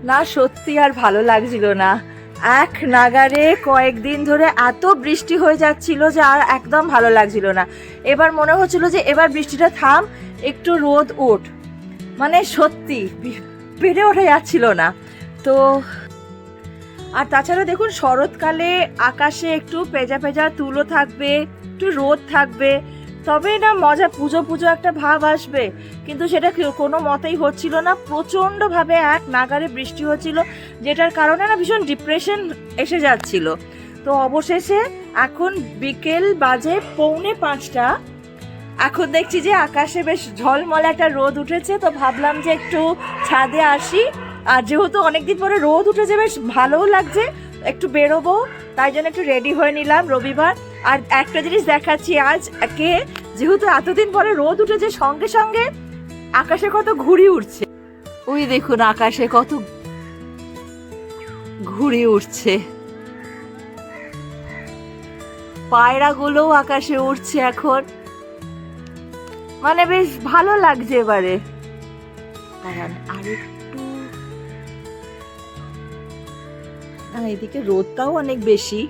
না সত্যি আর ভালো লাগছিল না, এক নাগারে কয়েকদিন ধরে এত বৃষ্টি হয়ে যাচ্ছিল যে আর একদম ভালো লাগছিল না। এবার মনে হচ্ছিল যে এবার বৃষ্টিটা থাম, একটু রোদ ওঠ, মানে সত্যি পেরে ওঠা যাচ্ছিল না। তো আর তাছাড়া দেখুন শরৎকালে আকাশে একটু পেঁজা পেঁজা তুলো থাকবে, একটু রোদ থাকবে, তবে না মজা, পুজো পুজো একটা ভাব আসবে, কিন্তু সেটা কোনো মতেই হচ্ছিল না। প্রচণ্ডভাবে এক নাগারে বৃষ্টি হচ্ছিল, যেটার কারণে না ভীষণ ডিপ্রেশন এসে যাচ্ছিল। তো অবশেষে এখন বিকেল বাজে 4:45, এখন দেখছি যে আকাশে বেশ ঝলমলে একটা রোদ উঠেছে। তো ভাবলাম যে একটু ছাদে আসি, আর যেহেতু অনেকদিন পরে রোদ উঠেছে বেশ ভালোও লাগছে, একটু বেরোবো, তাই জন্য একটু রেডি হয়ে নিলাম রবিবার। আর একটা জিনিস দেখাচ্ছি আজ কে, যেহেতু এতদিন পরে রোদ উঠেছে, সঙ্গে সঙ্গে আকাশে কত ঘুড়ি উঠছে, ওই দেখুন আকাশে কত ঘুড়ি উঠছে, পায়রাগুলোও আকাশে উঠছে এখন, মানে বেশ ভালো লাগছে এবারে। আর একটু এদিকে রোদটাও অনেক বেশি।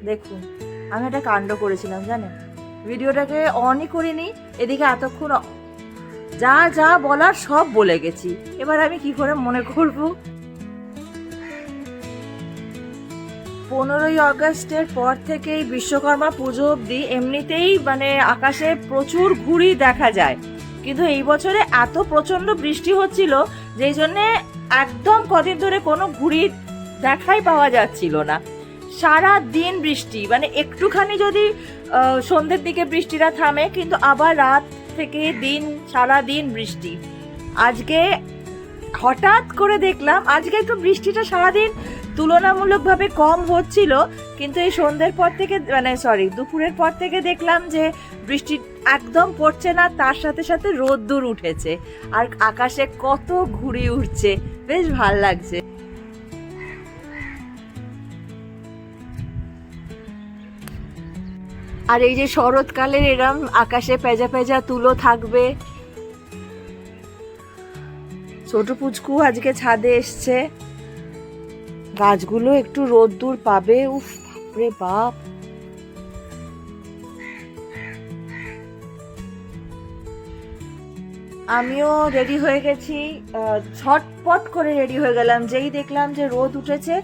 দেখুন আমি একটা কাণ্ড করেছিলাম জানেন, ভিডিওটাকে অনই করিনি, এদিকে এতক্ষণ যা যা বলার সব বলে গেছি, এবার আমি কি করে মনে করব। 15ই আগস্টের পর থেকেই বিশ্বকর্মা পুজো অবধি এমনিতেই মানে আকাশে প্রচুর ঘুড়ি দেখা যায়, কিন্তু এই বছরে এত প্রচণ্ড বৃষ্টি হচ্ছিল যেই জন্যে একদম কদিন ধরে কোনো ঘুড়ি দেখাই পাওয়া যাচ্ছিল না। সারা দিন বৃষ্টি, মানে একটুখানি যদি সন্ধ্যের দিকে বৃষ্টিটা থামে, কিন্তু আবার রাত থেকে দিন সারা দিন বৃষ্টি। আজকে হঠাৎ করে দেখলাম আজকে একটু বৃষ্টিটা সারাদিন তুলনামূলকভাবে কম হচ্ছিল, কিন্তু এই সন্ধ্যের পর থেকে দুপুরের পর থেকে দেখলাম যে বৃষ্টি একদম পড়ছে না, তার সাথে সাথে রোদ্দুর উঠেছে, আর আকাশে কত ঘুড়ি উঠছে, বেশ ভাল লাগছে। আর এই যে শরৎকালের এরম আকাশে পেঁজা পেঁজা তুলো থাকবে। ছোট পুচকু আজকে ছাদে এসছে, গাছগুলো একটু রোদ্দুর পাবে, উফ বাপরে বাপ। আমিও রেডি হয়ে গেছি, ঝটপট করে রেডি হয়ে গেলাম, যেই দেখলাম যে রোদ উঠেছে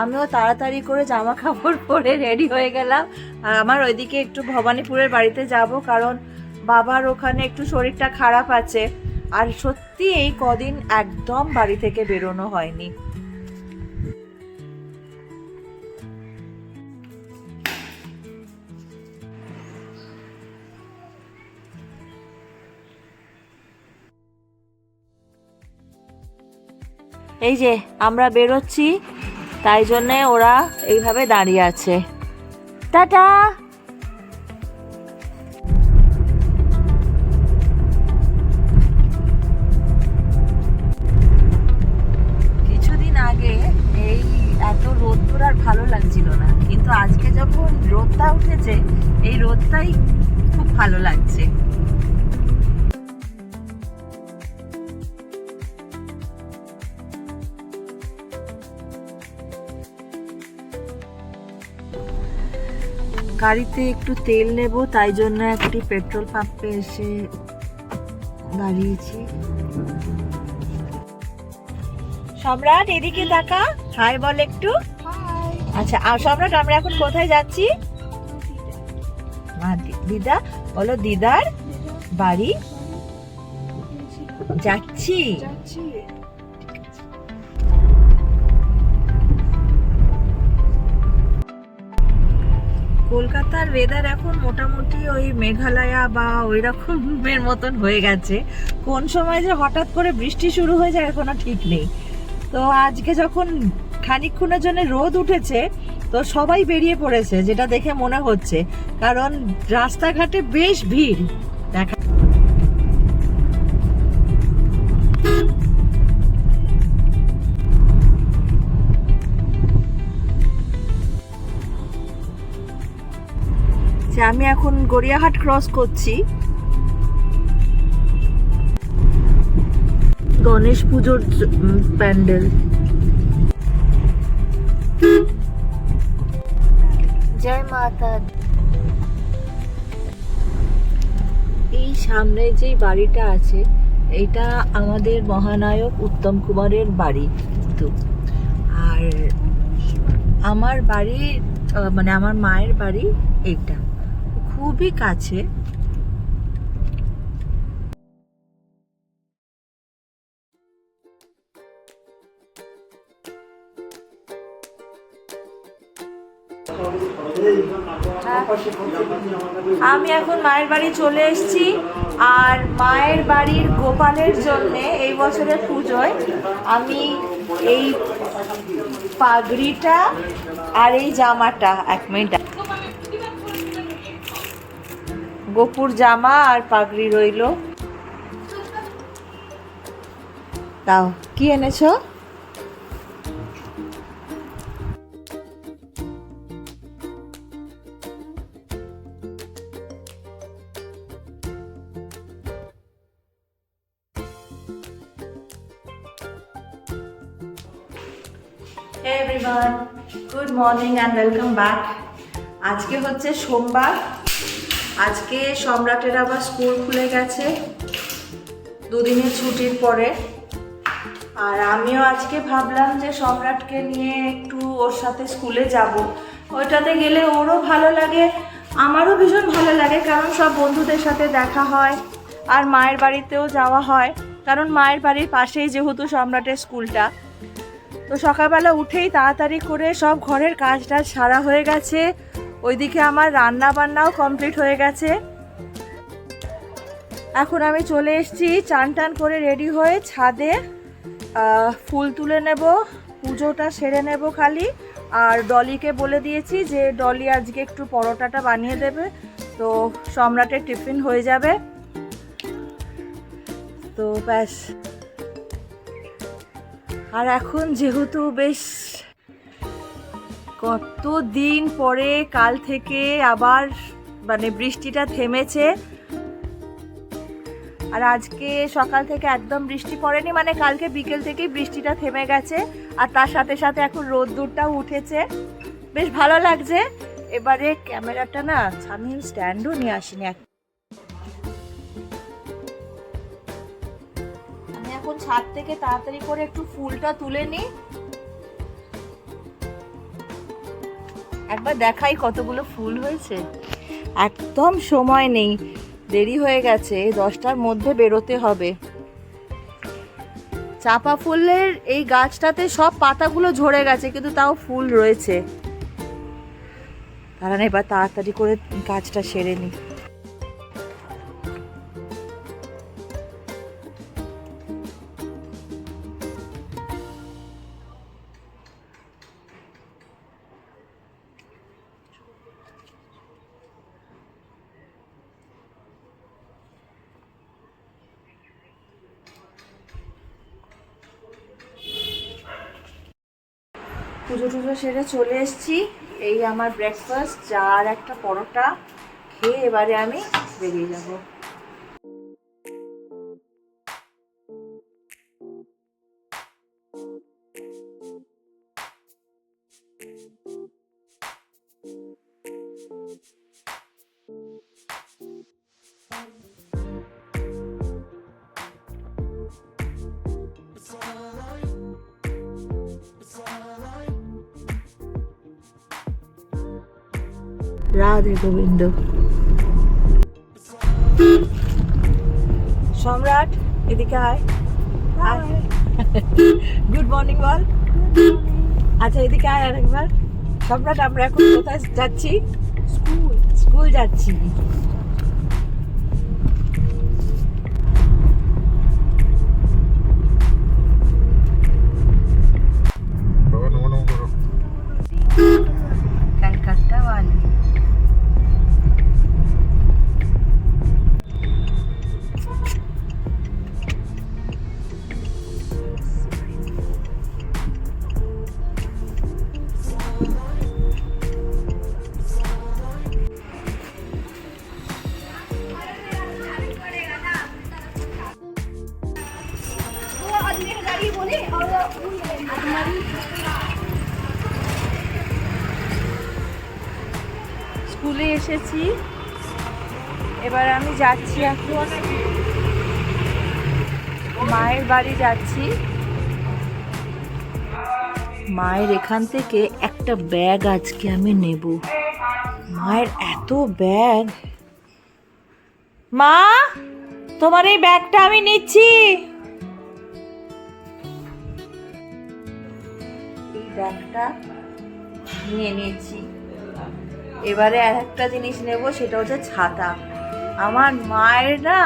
আমিও তাড়াতাড়ি করে জামা কাপড় পরে রেডি হয়ে গেলাম। আর আমার ওইদিকে একটু ভবানীপুরের বাড়িতে যাব, কারণ বাবার ওখানে একটু শরীরটা খারাপ আছে, আর সত্যি এই কদিন একদম বাড়ি থেকে বেরোনো হয়নি। এই যে আমরা বেরোচ্ছি, তাই জন্যে ওরা এইভাবে দাঁড়িয়ে আছে। টাটা। কিছুদিন আগে এই এত রোদ্দুর আর ভালো লাগছিল না, কিন্তু আজকে যখন রোদটা উঠেছে, এই রোদটাই খুব ভালো লাগছে। গাড়িতে একটু তেল নেব, তাই জন্য একটি পেট্রোল পাম্পে এসে দাঁড়িয়েছি। সম্রাট এদিকে দেখা, হাই বল একটু। আচ্ছা সম্রাট আমরা এখন কোথায় যাচ্ছি? দিদা বলো, দিদার বাড়ি যাচ্ছি। কলকাতার ওয়েদার এখন মোটামুটি ওই মেঘালয়া বা ওই রকমের মতন হয়ে গেছে, কোন সময় যে হঠাৎ করে বৃষ্টি শুরু হয়ে যায় কোনো ঠিক নেই। তো আজকে যখন খানিকক্ষণের জন্য রোদ উঠেছে, তো সবাই বেরিয়ে পড়েছে, যেটা দেখে মনে হচ্ছে, কারণ রাস্তাঘাটে বেশ ভিড় দেখা। আমি এখন গড়িয়াহাট ক্রস করছি। গণেশ পুজোর প্যান্ডেল। জয় মাতা। এই সামনে যে বাড়িটা আছে এটা আমাদের মহানায়ক উত্তম কুমারের বাড়ি কিন্তু। আর আমার বাড়ি মানে আমার মায়ের বাড়ি এইটা খুবই কাছে। আমি এখন মায়ের বাড়ি চলে এসেছি। আর মায়ের বাড়ির গোপালের জন্যে এই বছরের পুজোয় আমি এই পাগড়িটা আর এই জামাটা, এক মিনিট, গোপুর জামা আর পাগড়ি রইলো। তাও কি এনেছো? Hey everyone, good morning and welcome back. আজকে হচ্ছে সোমবার। আজকে সম্রাটের আবার স্কুল খুলে গেছে দুদিনের ছুটির পরে। আর আমিও আজকে ভাবলাম যে সম্রাটকে নিয়ে একটু ওর সাথে স্কুলে যাব। ওইটাতে গেলে ওরও ভালো লাগে, আমারও ভীষণ ভালো লাগে, কারণ সব বন্ধুদের সাথে দেখা হয় আর মায়ের বাড়িতেও যাওয়া হয়, কারণ মায়ের বাড়ির পাশেই যেহেতু সম্রাটের স্কুলটা। তো সকালবেলা উঠেই তাড়াতাড়ি করে সব ঘরের কাজ টাজ সারা হয়ে গেছে। ওইদিকে আমার রান্না বান্নাও কমপ্লিট হয়ে গেছে। এখন আমি চলে এসেছি চান টান করে রেডি হয়ে ছাদে ফুল তুলে নেব, পুজোটা সেরে নেব খালি। আর ডলিকে বলে দিয়েছি যে ডলি আজকে একটু পরোটাটা বানিয়ে দেবে, তো সম্রাটের টিফিন হয়ে যাবে। তো ব্যাস। আর এখন যেহেতু বেশ কতদিন পরে কাল থেকে আবার মানে বৃষ্টিটা থেমেছে। আর আজকে সকাল থেকে একদম বৃষ্টি পড়েনি, মানে কালকে বিকেল থেকেই বৃষ্টিটা থেমে গেছে। আর তার সাথে সাথে এখন রোদ্দুরটাও উঠেছে, বেশ ভালো লাগছে। এবারে ক্যামেরাটা না আমি স্ট্যান্ডও নিয়ে আসিনি। আমি এখন ছাদ থেকে তাড়াতাড়ি করে একটু ফুলটা তুলে নিই, একবার দেখাই কতগুলো ফুল হয়েছে। একদম সময় নেই, দেরি হয়ে গেছে, 10টার মধ্যে বেরোতে হবে। চাপা ফুলের এই গাছটাতে সব পাতাগুলো ঝরে গেছে, কিন্তু তাও ফুল রয়েছে। কারণ এবার তাড়াতাড়ি করে কাজটা সেরে নিই। পুজো টুজো সেরে চলে এসেছি। এই আমার ব্রেকফাস্ট, চা আর একটা পরোটা খেয়ে এবারে আমি বেরিয়ে যাব। রাধে গোবিন্দ। সম্রাট এদিকে আয়। গুড মর্নিং বল। আচ্ছা এদিকে আয় আরেকবার। সম্রাট আমরা এখন কোথায় যাচ্ছি? স্কুল যাচ্ছি। कलकत्ता वाली। চলে এসেছি। এবার আমি যাচ্ছি এখন মায়ের বাড়ি যাচ্ছি। মায়ের এখান থেকে একটা ব্যাগ আজকে আমি নেব। মায়ের এত ব্যাগ। মা, তোমার এই ব্যাগটা আমি নিচ্ছি। এই ব্যাগটা নিয়ে নিয়েছি। এবারে আর একটা জিনিস নেব, সেটা হচ্ছে ছাতা। আমার মায়ের না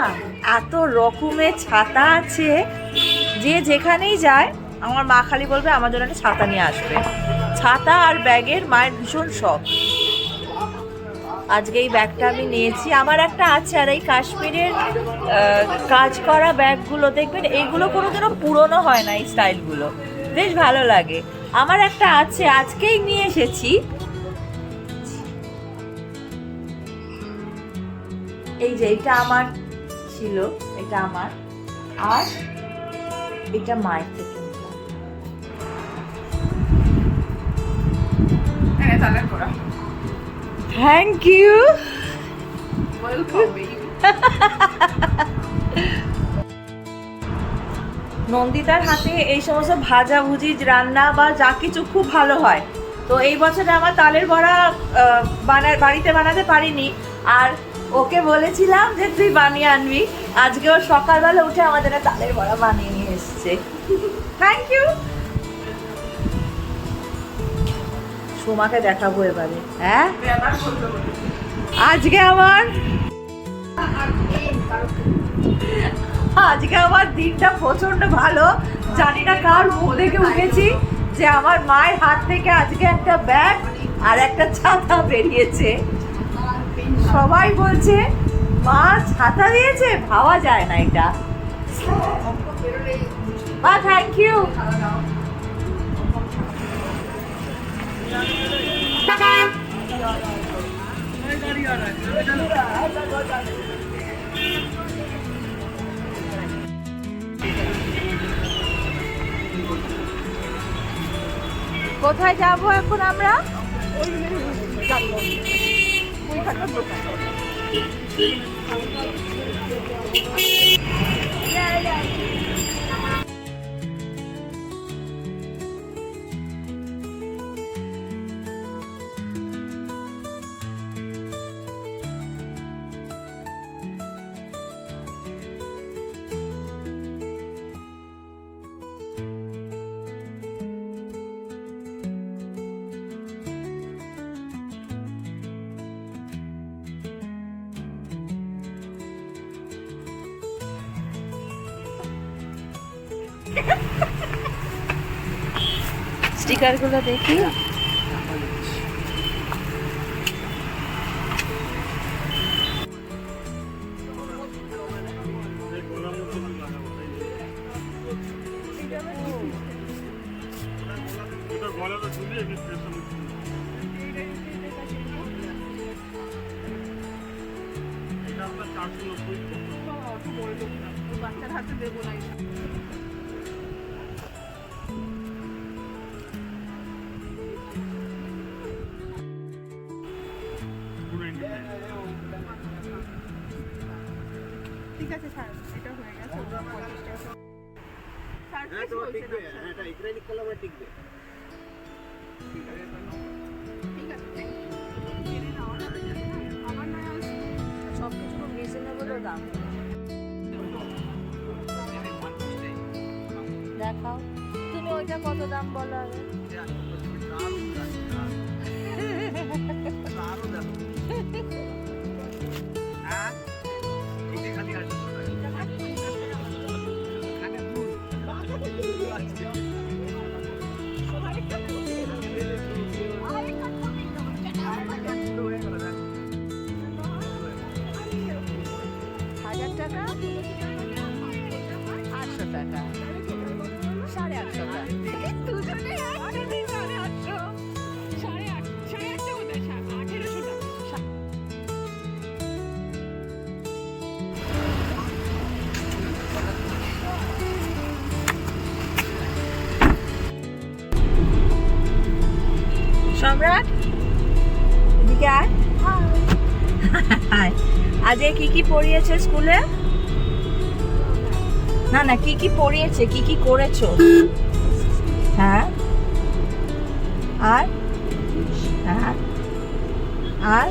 এত রকমের ছাতা আছে, যে যেখানেই যায় আমার মা খালি বলবে আমার জন্য একটা ছাতা নিয়ে আসবে। ছাতা আর ব্যাগের মায়ের ভীষণ শখ। আজকে এই ব্যাগটা আমি নিয়েছি। আমার একটা আছে, আর এই কাশ্মীরের কাজ করা ব্যাগগুলো দেখবেন, এইগুলো কোনোদিনও পুরনো হয় না, এই স্টাইলগুলো বেশ ভালো লাগে। আমার একটা আছে, আজকেই নিয়ে এসেছি। এই যে এটা আমার ছিল, এটা আমার, আর এটা মায়ের থেকে। Thank you. নন্দিতার হাতে এই সমস্ত ভাজা ভুজি রান্না বা যা কিছু খুব ভালো হয়। তো এই বছরে আমার তালের বড়া বাড়িতে বানাতে পারিনি, আর ওকে বলেছিলাম যে তুই বানিয়ে আনবি। আজকে ও সকালবেলা উঠে আমাদের তালের বড়া বানিয়ে নিয়ে এসছে। Thank you. সোমাকে দেখাবো এবারে। হ্যাঁ, আজকে আমার দিনটা প্রচন্ড ভালো। জানি না কার মুখ দেখে উঠেছি যে আমার মায়ের হাত থেকে আজকে একটা ব্যাগ আর একটা ছাতা বেরিয়েছে। সবাই বলছে মা ছাতা দিয়েছে, ভাবা যায় না এটা। মা থ্যাংক ইউ। কোথায় যাবো এখন আমরা? স্টিকারগুলো দেখি। বাচ্চার হাতে দেবো না। ঠিক আছে স্যার, এটা হয়ে গেছে। 50 টাকা এটা ইকরাইলিক কালামে টিকবে। ঠিক আছে, ঠিক আছে, থ্যাংক ইউ। কিনে নাও না, আমার না সব কিছু রিজনেবল দাম। দেখাও তুমি ওইটা কত দাম বলো আগে। টাকা 800 টাকা 850 টাকা দুজনে একটা দিন 850 850 কোথায় 1800 টাকা। সম্রাট এদিকে আয়। হাই আজ কি কি পড়িয়েছে স্কুলে? না না, কি কি পড়িয়েছে, কি কি করেছো? হ্যাঁ, আর হ্যাঁ, আর